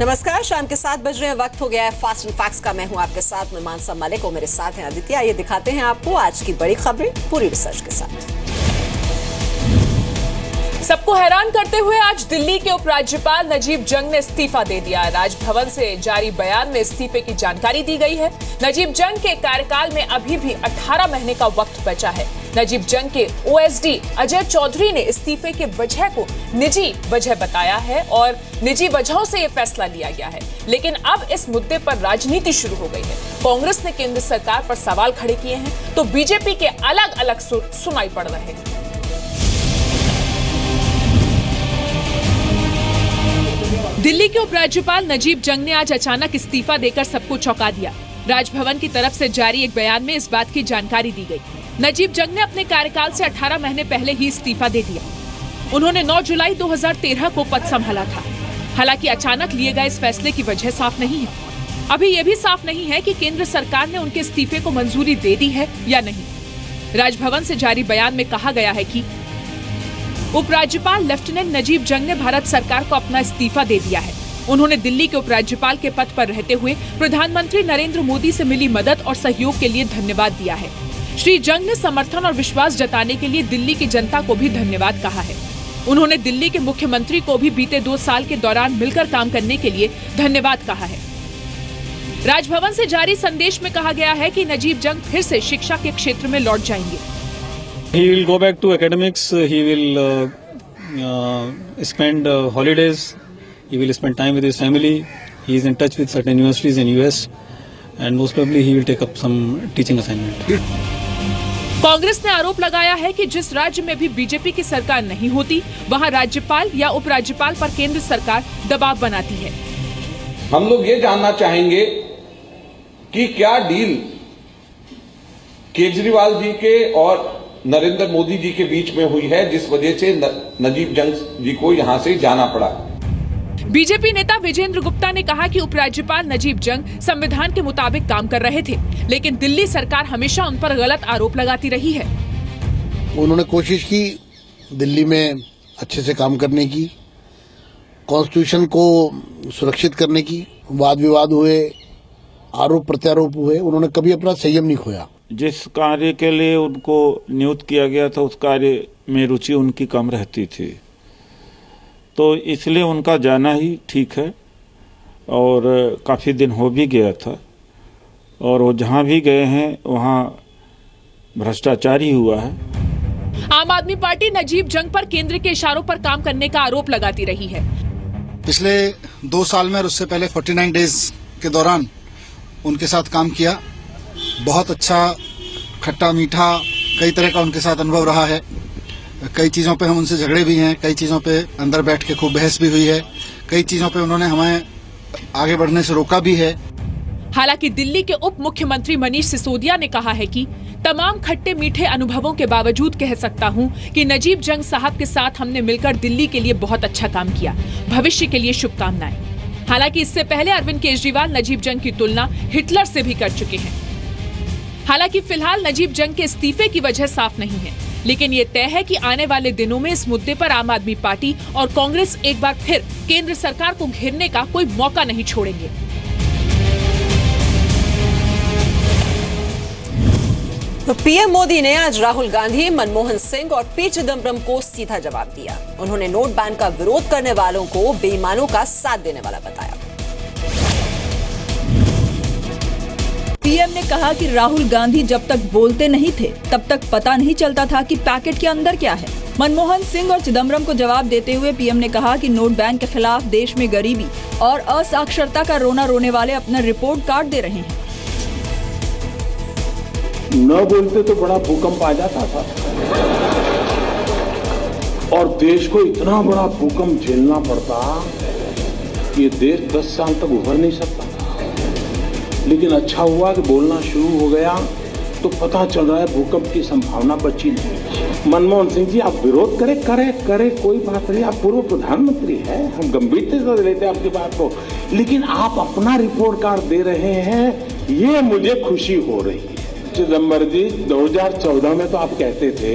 नमस्कार, शाम के 7 बज रहे हैं, वक्त हो गया है फास्ट एंड फैक्ट्स का। मैं हूं आपके साथ में मानसा मलिक और मेरे साथ हैं आदित्य। आइए दिखाते हैं आपको आज की बड़ी खबरें पूरी रिसर्च के साथ। सबको हैरान करते हुए आज दिल्ली के उपराज्यपाल नजीब जंग ने इस्तीफा दे दिया। राजभवन से जारी बयान में इस्तीफे की जानकारी दी गई है। नजीब जंग के कार्यकाल में अभी भी 18 महीने का वक्त बचा है। नजीब जंग के ओएसडी अजय चौधरी ने इस्तीफे के वजह को निजी वजह बताया है और निजी वजहों से यह फैसला लिया गया है। लेकिन अब इस मुद्दे पर राजनीति शुरू हो गई है। कांग्रेस ने केंद्र सरकार पर सवाल खड़े किए हैं तो बीजेपी के अलग अलग सुर सुनाई पड़ रहे हैं। दिल्ली के उपराज्यपाल नजीब जंग ने आज अचानक इस्तीफा देकर सबको चौंका दिया। राजभवन की तरफ से जारी एक बयान में इस बात की जानकारी दी गई। नजीब जंग ने अपने कार्यकाल से 18 महीने पहले ही इस्तीफा दे दिया। उन्होंने 9 जुलाई 2013 को पद संभाला था। हालांकि अचानक लिए गए इस फैसले की वजह साफ नहीं है। अभी यह भी साफ नहीं है कि केंद्र सरकार ने उनके इस्तीफे को मंजूरी दे दी है या नहीं। राजभवन से जारी बयान में कहा गया है कि उपराज्यपाल लेफ्टिनेंट नजीब जंग ने भारत सरकार को अपना इस्तीफा दे दिया है। उन्होंने दिल्ली के उपराज्यपाल के पद पर रहते हुए प्रधानमंत्री नरेंद्र मोदी से मिली मदद और सहयोग के लिए धन्यवाद दिया है। श्री जंग ने समर्थन और विश्वास जताने के लिए दिल्ली की जनता को भी धन्यवाद कहा है। उन्होंने दिल्ली के मुख्यमंत्री को भी बीते 2 साल के दौरान मिलकर काम करने के लिए धन्यवाद कहा है। राजभवन से जारी संदेश में कहा गया है कि नजीब जंग फिर से शिक्षा के क्षेत्र में लौट जाएंगे। He will go back to academics. He will spend holidays. He will spend time with his family. He is in touch with certain universities in US, and most probably he will take up some teaching assignment. Congress ने आरोप लगाया है कि जिस राज्य में भी BJP की सरकार नहीं होती, वहां राज्यपाल या उपराज्यपाल पर केंद्र सरकार दबाव बनाती है। हम लोग ये जानना चाहेंगे कि क्या डील केजरीवाल जी के और नरेंद्र मोदी जी के बीच में हुई है जिस वजह से नजीब जंग जी को यहां से जाना पड़ा। बीजेपी नेता विजेंद्र गुप्ता ने कहा कि उपराज्यपाल नजीब जंग संविधान के मुताबिक काम कर रहे थे, लेकिन दिल्ली सरकार हमेशा उन पर गलत आरोप लगाती रही है। उन्होंने कोशिश की दिल्ली में अच्छे से काम करने की, कॉन्स्टिट्यूशन को सुरक्षित करने की। वाद विवाद हुए, आरोप प्रत्यारोप हुए, उन्होंने कभी अपना संयम नहीं खोया। जिस कार्य के लिए उनको नियुक्त किया गया था उस कार्य में रुचि उनकी कम रहती थी, तो इसलिए उनका जाना ही ठीक है। और काफ़ी दिन हो भी गया था और वो जहाँ भी गए हैं वहाँ भ्रष्टाचार ही हुआ है। आम आदमी पार्टी नजीब जंग पर केंद्र के इशारों पर काम करने का आरोप लगाती रही है। पिछले 2 साल में और उससे पहले 49 डेज के दौरान उनके साथ काम किया। बहुत अच्छा खट्टा मीठा कई तरह का उनके साथ अनुभव रहा है। कई चीज़ों पे हम उनसे झगड़े भी हैं, कई चीज़ों पे अंदर बैठ के खूब बहस भी हुई है, कई चीज़ों पे उन्होंने हमें आगे बढ़ने से रोका भी है। हालांकि दिल्ली के उप मुख्यमंत्री मनीष सिसोदिया ने कहा है कि तमाम खट्टे मीठे अनुभवों के बावजूद कह सकता हूं कि नजीब जंग साहब के साथ हमने मिलकर दिल्ली के लिए बहुत अच्छा काम किया। भविष्य के लिए शुभकामनाएं। हालांकि इससे पहले अरविंद केजरीवाल नजीब जंग की तुलना हिटलर से भी कर चुके हैं। हालांकि फिलहाल नजीब जंग के इस्तीफे की वजह साफ नहीं है, लेकिन ये तय है कि आने वाले दिनों में इस मुद्दे पर आम आदमी पार्टी और कांग्रेस एक बार फिर केंद्र सरकार को घेरने का कोई मौका नहीं छोड़ेंगे। तो पीएम मोदी ने आज राहुल गांधी, मनमोहन सिंह और पी चिदम्बरम को सीधा जवाब दिया। उन्होंने नोट बैन का विरोध करने वालों को बेईमानों का साथ देने वाला बताया। पीएम ने कहा कि राहुल गांधी जब तक बोलते नहीं थे तब तक पता नहीं चलता था कि पैकेट के अंदर क्या है। मनमोहन सिंह और चिदम्बरम को जवाब देते हुए पीएम ने कहा कि नोट बैन के खिलाफ देश में गरीबी और असाक्षरता का रोना रोने वाले अपना रिपोर्ट कार्ड दे रहे हैं। न बोलते तो बड़ा भूकंप आ जाता था और देश को इतना बड़ा भूकंप झेलना पड़ता कि ये देश 10 साल तक उभर नहीं सकता। लेकिन अच्छा हुआ कि बोलना शुरू हो गया तो पता चल रहा है भूकंप की संभावना बची नहीं। मनमोहन सिंह जी, आप विरोध करे कोई बात नहीं, आप पूर्व प्रधानमंत्री हैं, हम गंभीरता से लेते हैं आपकी बात को, लेकिन आप अपना रिपोर्ट कार्ड दे रहे हैं, ये मुझे खुशी हो रही है। चिदम्बरम जी, 2014 में तो आप कहते थे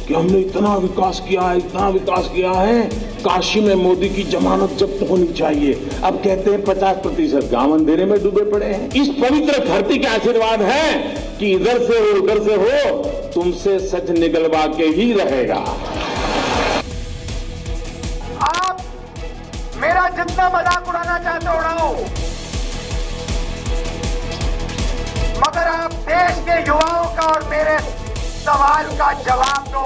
कि हमने इतना विकास किया है, काशी में मोदी की जमानत जब्त होनी चाहिए। अब कहते हैं 50% गांव अंधेरे में डूबे पड़े हैं। इस पवित्र धरती के आशीर्वाद है कि इधर से हो उधर से हो, तुमसे सच निकलवा के ही रहेगा। आप मेरा जितना मजाक उड़ाना चाहते हो उड़ाओ, मगर आप देश के युवाओं का और मेरे सवाल का जवाब दो।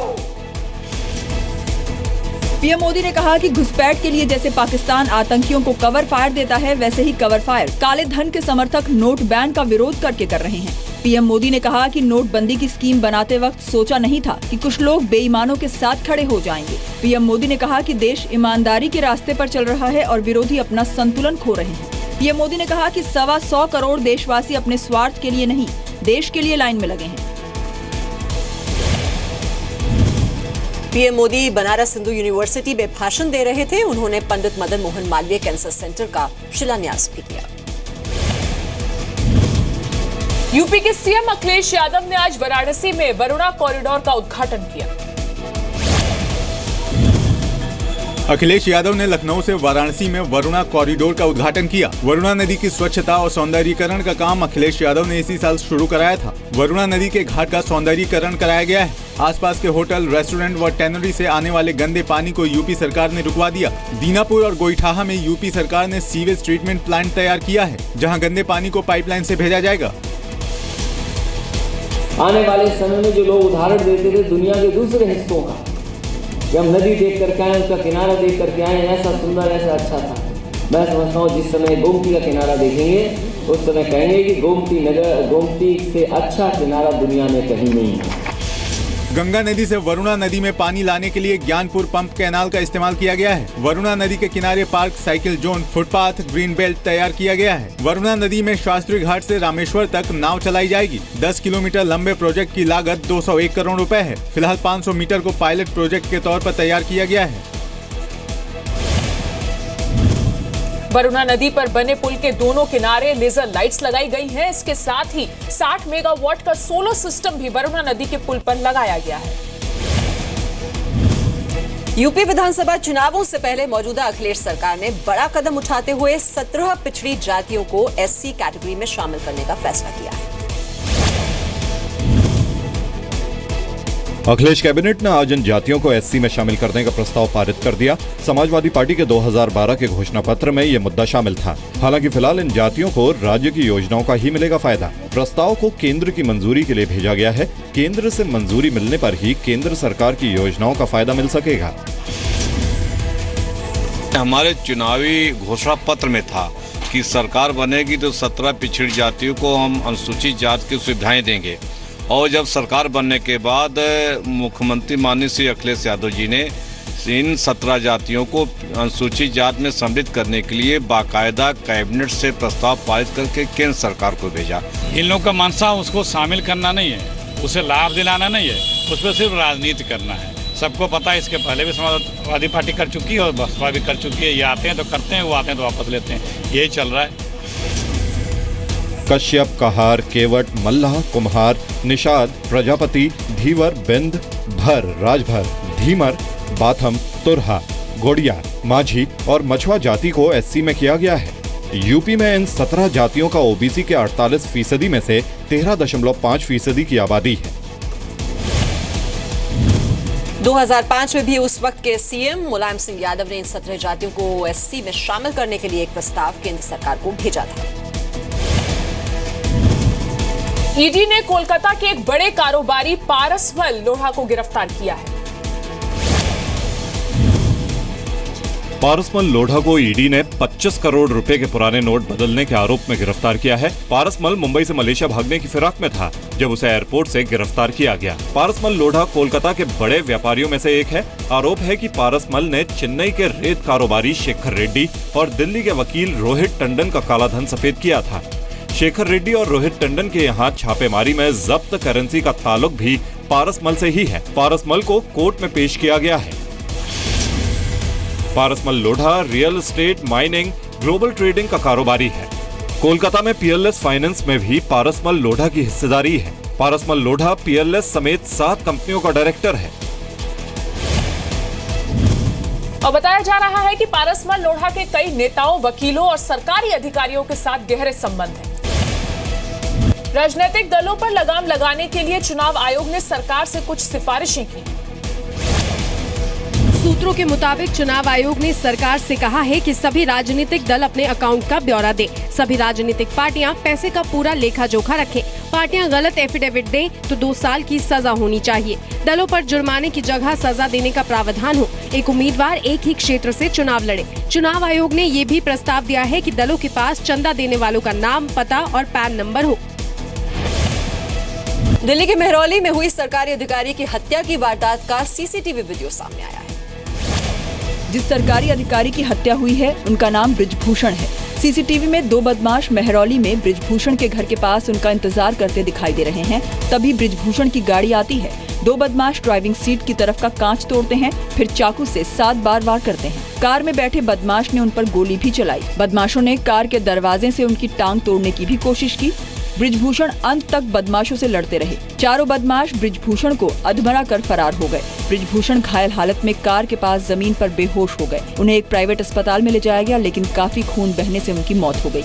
पीएम मोदी ने कहा कि घुसपैठ के लिए जैसे पाकिस्तान आतंकियों को कवर फायर देता है, वैसे ही कवर फायर काले धन के समर्थक नोट बैन का विरोध करके कर रहे हैं। पीएम मोदी ने कहा कि नोटबंदी की स्कीम बनाते वक्त सोचा नहीं था कि कुछ लोग बेईमानों के साथ खड़े हो जाएंगे। पीएम मोदी ने कहा कि देश ईमानदारी के रास्ते पर चल रहा है और विरोधी अपना संतुलन खो रहे हैं। पीएम मोदी ने कहा कि 125 करोड़ देशवासी अपने स्वार्थ के लिए नहीं, देश के लिए लाइन में लगे हैं। पीएम मोदी बनारस हिंदू यूनिवर्सिटी में भाषण दे रहे थे। उन्होंने पंडित मदन मोहन मालवीय कैंसर सेंटर का शिलान्यास भी किया। यूपी के सीएम अखिलेश यादव ने आज वाराणसी में वरुणा कॉरिडोर का उद्घाटन किया। अखिलेश यादव ने लखनऊ से वाराणसी में वरुणा कॉरिडोर का उद्घाटन किया। वरुणा नदी की स्वच्छता और सौंदर्यीकरण का काम अखिलेश यादव ने इसी साल शुरू कराया था। वरुणा नदी के घाट का सौंदर्यीकरण कराया गया है। आसपास के होटल, रेस्टोरेंट व टैनरी से आने वाले गंदे पानी को यूपी सरकार ने रुकवा दिया। दीनापुर और गोईठाहा में यूपी सरकार ने सीवेज ट्रीटमेंट प्लांट तैयार किया है, जहाँ गंदे पानी को पाइपलाइन से भेजा जाएगा। आने वाले समय में जो लोग उदाहरण देते थे दुनिया के दूसरे हिस्सों का, कि हम नदी देख करके आए, उसका किनारा देख करके आए, ऐसा सुंदर, ऐसा अच्छा था। मैं समझता हूँ जिस समय गोमती का किनारा देखेंगे उस समय कहेंगे कि गोमती से अच्छा किनारा दुनिया में कहीं नहीं है। गंगा नदी से वरुणा नदी में पानी लाने के लिए ज्ञानपुर पंप कैनाल का इस्तेमाल किया गया है। वरुणा नदी के किनारे park, cycle zone, footpath, green belt तैयार किया गया है। वरुणा नदी में शास्त्री घाट से रामेश्वर तक नाव चलाई जाएगी। 10 किलोमीटर लंबे प्रोजेक्ट की लागत 201 करोड़ रुपए है। फिलहाल 500 मीटर को पायलट प्रोजेक्ट के तौर पर तैयार किया गया है। वरुणा नदी पर बने पुल के दोनों किनारे लेजर लाइट्स लगाई गई हैं। इसके साथ ही 60 मेगावाट का सोलर सिस्टम भी वरुणा नदी के पुल पर लगाया गया है। यूपी विधानसभा चुनावों से पहले मौजूदा अखिलेश सरकार ने बड़ा कदम उठाते हुए 17 पिछड़ी जातियों को एससी कैटेगरी में शामिल करने का फैसला किया है। अखिलेश कैबिनेट ने आज इन जातियों को एससी में शामिल करने का प्रस्ताव पारित कर दिया। समाजवादी पार्टी के 2012 के घोषणा पत्र में ये मुद्दा शामिल था। हालांकि फिलहाल इन जातियों को राज्य की योजनाओं का ही मिलेगा फायदा। प्रस्ताव को केंद्र की मंजूरी के लिए भेजा गया है। केंद्र से मंजूरी मिलने पर ही केंद्र सरकार की योजनाओं का फायदा मिल सकेगा। हमारे चुनावी घोषणा पत्र में था कि सरकार बनेगी तो 17 पिछड़ी जातियों को हम अनुसूचित जाति की सुविधाएं देंगे। और जब सरकार बनने के बाद मुख्यमंत्री माननीय श्री अखिलेश यादव जी ने इन 17 जातियों को अनुसूचित जाति में सम्मिलित करने के लिए बाकायदा कैबिनेट से प्रस्ताव पारित करके केंद्र सरकार को भेजा। इन लोगों का मनसा उसको शामिल करना नहीं है, उसे लाभ दिलाना नहीं है, उस पर सिर्फ राजनीति करना है। सबको पता है, इसके पहले भी समाजवादी पार्टी कर चुकी है और बसपा भी कर चुकी है। ये आते हैं तो करते हैं, वो आते हैं तो वापस लेते हैं, यही चल रहा है। कश्यप, कहार, केवट, मल्लाह, कुम्हार, निषाद, प्रजापति, धीवर, बिंद, भर, राजभर, धीमर, बाथम, तुरहा, गोड़िया, माझी और मछुआ जाति को एससी में किया गया है। यूपी में इन 17 जातियों का ओबीसी के 48% में से 13.5% की आबादी है। 2005 में भी उस वक्त के सीएम मुलायम सिंह यादव ने इन 17 जातियों को एससी में शामिल करने के लिए एक प्रस्ताव केंद्र सरकार को भेजा था। ईडी ने कोलकाता के एक बड़े कारोबारी पारसमल लोढ़ा को गिरफ्तार किया है। पारसमल लोढ़ा को ईडी ने 25 करोड़ रुपए के पुराने नोट बदलने के आरोप में गिरफ्तार किया है। पारसमल मुंबई से मलेशिया भागने की फिराक में था जब उसे एयरपोर्ट से गिरफ्तार किया गया। पारसमल लोढ़ा कोलकाता के बड़े व्यापारियों में से एक है। आरोप है कि पारसमल ने चेन्नई के रेत कारोबारी शेखर रेड्डी और दिल्ली के वकील रोहित टंडन का काला धन सफेद किया था। शेखर रेड्डी और रोहित टंडन के यहाँ छापेमारी में जब्त करेंसी का ताल्लुक भी पारसमल से ही है। पारसमल को कोर्ट में पेश किया गया है। Parasmal Lodha real estate, mining, global trading का कारोबारी है। कोलकाता में पीएलएस फाइनेंस में भी पारसमल लोढ़ा की हिस्सेदारी है। पारसमल लोढ़ा पीएलएस समेत 7 कंपनियों का डायरेक्टर है। और बताया जा रहा है कि पारसमल लोढ़ा के कई नेताओं, वकीलों और सरकारी अधिकारियों के साथ गहरे संबंध हैं। राजनीतिक दलों पर लगाम लगाने के लिए चुनाव आयोग ने सरकार से कुछ सिफारिशें की। सूत्रों के मुताबिक चुनाव आयोग ने सरकार से कहा है कि सभी राजनीतिक दल अपने अकाउंट का ब्यौरा दें। सभी राजनीतिक पार्टियां पैसे का पूरा लेखा जोखा रखें। पार्टियां गलत एफिडेविट दें तो 2 साल की सजा होनी चाहिए। दलों पर जुर्माने की जगह सजा देने का प्रावधान हो। एक उम्मीदवार एक ही क्षेत्र से चुनाव लड़े। चुनाव आयोग ने ये भी प्रस्ताव दिया है कि दलों के पास चंदा देने वालों का नाम, पता और पैन नंबर हो। दिल्ली के मेहरौली में हुई सरकारी अधिकारी की हत्या की वारदात का सीसीटीवी वीडियो सामने आया है। जिस सरकारी अधिकारी की हत्या हुई है उनका नाम ब्रिजभूषण है। सीसीटीवी में 2 बदमाश मेहरौली में ब्रिजभूषण के घर के पास उनका इंतजार करते दिखाई दे रहे हैं। तभी ब्रिजभूषण की गाड़ी आती है। 2 बदमाश ड्राइविंग सीट की तरफ का कांच तोड़ते हैं, फिर चाकू से 7 बार वार करते हैं। कार में बैठे बदमाश ने उन पर गोली भी चलाई। बदमाशों ने कार के दरवाजे से उनकी टांग तोड़ने की भी कोशिश की। ब्रिजभूषण अंत तक बदमाशों से लड़ते रहे। चारों बदमाश ब्रिजभूषण को अधमरा कर फरार हो गए। ब्रिजभूषण घायल हालत में कार के पास जमीन पर बेहोश हो गए। उन्हें एक प्राइवेट अस्पताल में ले जाया गया, लेकिन काफी खून बहने से उनकी मौत हो गई।